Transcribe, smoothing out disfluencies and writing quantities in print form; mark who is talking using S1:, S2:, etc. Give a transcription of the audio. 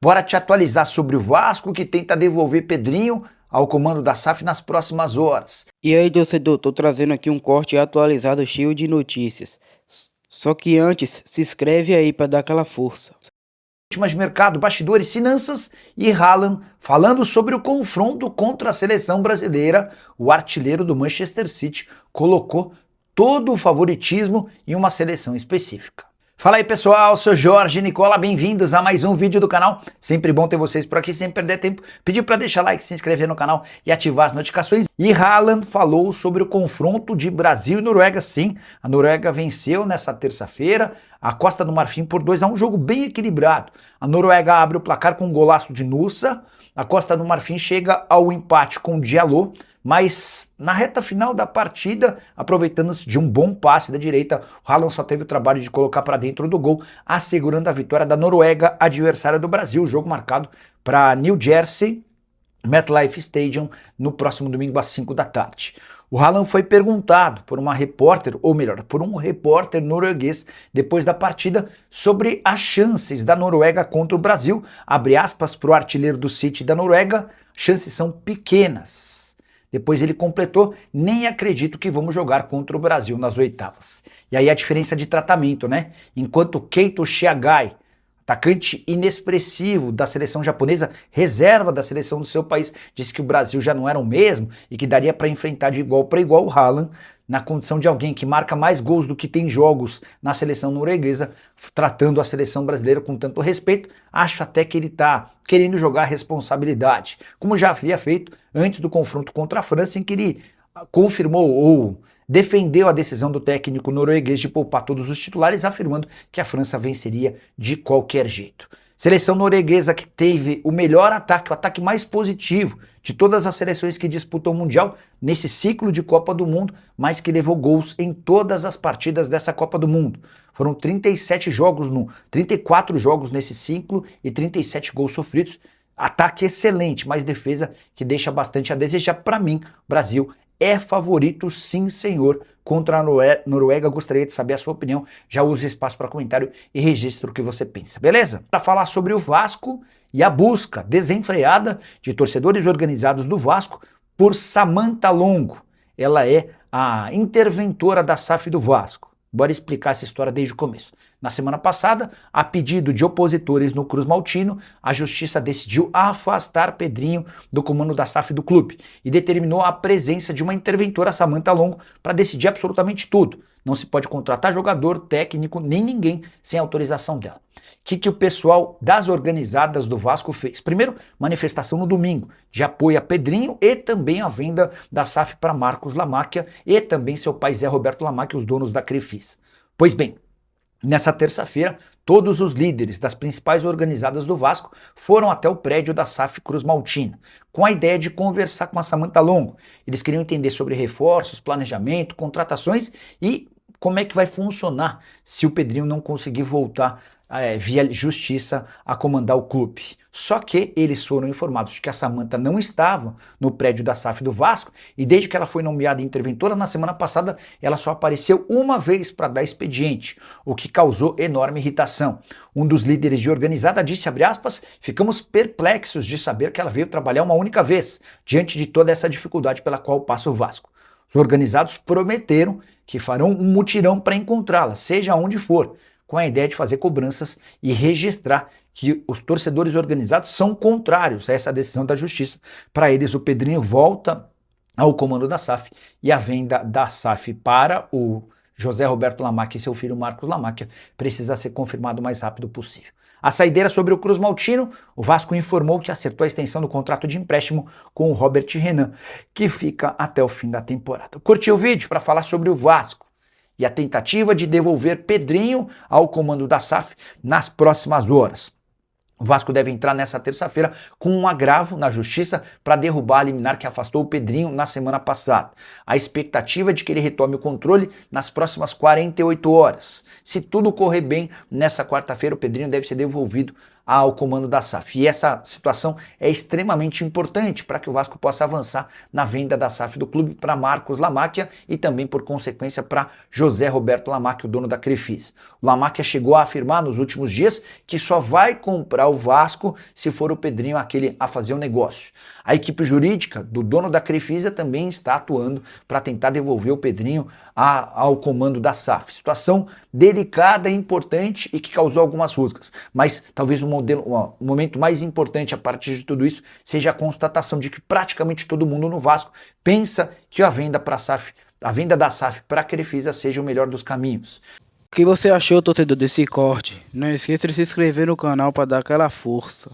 S1: Bora te atualizar sobre o Vasco, que tenta devolver Pedrinho ao comando da SAF nas próximas horas.
S2: E aí, torcedor, tô trazendo aqui um corte atualizado cheio de notícias. Só que antes, se inscreve aí pra dar aquela força.
S1: Últimas de mercado, bastidores, finanças e Haaland falando sobre o confronto contra a seleção brasileira. O artilheiro do Manchester City colocou todo o favoritismo em uma seleção específica. Fala aí pessoal, sou Jorge Nicola, bem-vindos a mais um vídeo do canal. Sempre bom ter vocês por aqui, sem perder tempo. Pedir para deixar like, se inscrever no canal e ativar as notificações. E Haaland falou sobre o confronto de Brasil e Noruega. Sim, a Noruega venceu nessa terça-feira a Costa do Marfim por 2-1, um jogo bem equilibrado. A Noruega abre o placar com um golaço de Nusa, a Costa do Marfim chega ao empate com o Diallo, mas na reta final da partida, aproveitando-se de um bom passe da direita, o Haaland só teve o trabalho de colocar para dentro do gol, assegurando a vitória da Noruega, adversária do Brasil. O jogo marcado para New Jersey, MetLife Stadium, no próximo domingo às 5 da tarde. O Haaland foi perguntado por uma repórter, ou melhor, por um repórter norueguês, depois da partida, sobre as chances da Noruega contra o Brasil. Abre aspas para o artilheiro do City da Noruega: chances são pequenas. Depois ele completou: nem acredito que vamos jogar contra o Brasil nas oitavas. E aí a diferença de tratamento, né? Enquanto Keito Shiagai, atacante inexpressivo da seleção japonesa, reserva da seleção do seu país, disse que o Brasil já não era o mesmo e que daria para enfrentar de igual para igual. O Haaland, na condição de alguém que marca mais gols do que tem jogos na seleção norueguesa, tratando a seleção brasileira com tanto respeito, acho até que ele está querendo jogar a responsabilidade, como já havia feito antes do confronto contra a França, em que ele confirmou ou defendeu a decisão do técnico norueguês de poupar todos os titulares, afirmando que a França venceria de qualquer jeito. Seleção norueguesa que teve o melhor ataque, o ataque mais positivo de todas as seleções que disputam o Mundial nesse ciclo de Copa do Mundo, mas que levou gols em todas as partidas dessa Copa do Mundo. Foram 34 jogos nesse ciclo e 37 gols sofridos. Ataque excelente, mas defesa que deixa bastante a desejar. Para mim, o Brasil é favorito, sim senhor, contra a Noruega. Gostaria de saber a sua opinião. Já use espaço para comentário e registre o que você pensa, beleza? Para falar sobre o Vasco e a busca desenfreada de torcedores organizados do Vasco por Samantha Longo. Ela é a interventora da SAF do Vasco. Bora explicar essa história desde o começo. Na semana passada, a pedido de opositores no Cruz Maltino, a justiça decidiu afastar Pedrinho do comando da SAF do clube e determinou a presença de uma interventora, Samantha Longo, para decidir absolutamente tudo. Não se pode contratar jogador, técnico, nem ninguém sem autorização dela. O que o pessoal das organizadas do Vasco fez? Primeiro, manifestação no domingo de apoio a Pedrinho e também a venda da SAF para Marcos Lamáquia e também seu pai Zé Roberto Lamáquia, os donos da Crefisa. Pois bem, nessa terça-feira, todos os líderes das principais organizadas do Vasco foram até o prédio da SAF Cruz Maltina, com a ideia de conversar com a Samantha Longo. Eles queriam entender sobre reforços, planejamento, contratações e como é que vai funcionar se o Pedrinho não conseguir voltar via justiça a comandar o clube. Só que eles foram informados de que a Samantha não estava no prédio da SAF do Vasco e desde que ela foi nomeada interventora na semana passada, ela só apareceu uma vez para dar expediente, o que causou enorme irritação. Um dos líderes de organizada disse, abre aspas, ficamos perplexos de saber que ela veio trabalhar uma única vez, diante de toda essa dificuldade pela qual passa o Vasco. Os organizados prometeram que farão um mutirão para encontrá-la, seja onde for, com a ideia de fazer cobranças e registrar que os torcedores organizados são contrários a essa decisão da justiça. Para eles, o Pedrinho volta ao comando da SAF e a venda da SAF para o José Roberto Lamáquia e seu filho Marcos Lamáquia precisa ser confirmado o mais rápido possível. A saideira sobre o Cruz Maltino, o Vasco informou que acertou a extensão do contrato de empréstimo com o Robert Renan, que fica até o fim da temporada. Curtiu o vídeo para falar sobre o Vasco e a tentativa de devolver Pedrinho ao comando da SAF nas próximas horas. O Vasco deve entrar nessa terça-feira com um agravo na justiça para derrubar a liminar que afastou o Pedrinho na semana passada. A expectativa é de que ele retome o controle nas próximas 48 horas. Se tudo correr bem, nessa quarta-feira o Pedrinho deve ser devolvido ao comando da SAF. E essa situação é extremamente importante para que o Vasco possa avançar na venda da SAF do clube para Marcos Lamacchia e também, por consequência, para José Roberto Lamacchia, o dono da Crefisa. O Lamacchia chegou a afirmar nos últimos dias que só vai comprar o Vasco se for o Pedrinho aquele a fazer o negócio. A equipe jurídica do dono da Crefisa também está atuando para tentar devolver o Pedrinho ao comando da SAF. Situação delicada e importante e que causou algumas rusgas. Mas talvez o momento mais importante a partir de tudo isso seja a constatação de que praticamente todo mundo no Vasco pensa que a venda da SAF para a Crefisa seja o melhor dos caminhos.
S2: O que você achou, torcedor, desse corte? Não esqueça de se inscrever no canal para dar aquela força.